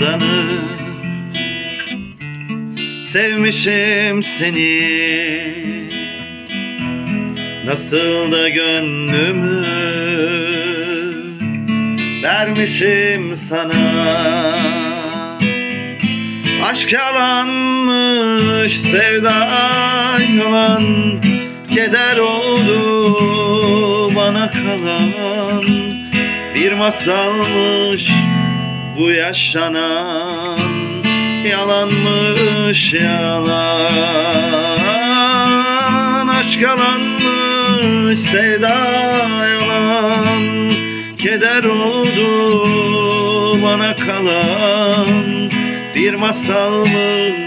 aldanıp sevmişim seni. Nasıl da gönlümü vermişim sana. Aşk yalanmış, sevda yalan, keder oldu bana kalan. Bir masalmış bu yaşanan, yalanmış yalan. Aşk yalanmış, sevda yalan, keder oldu bana kalan. Bir masalmış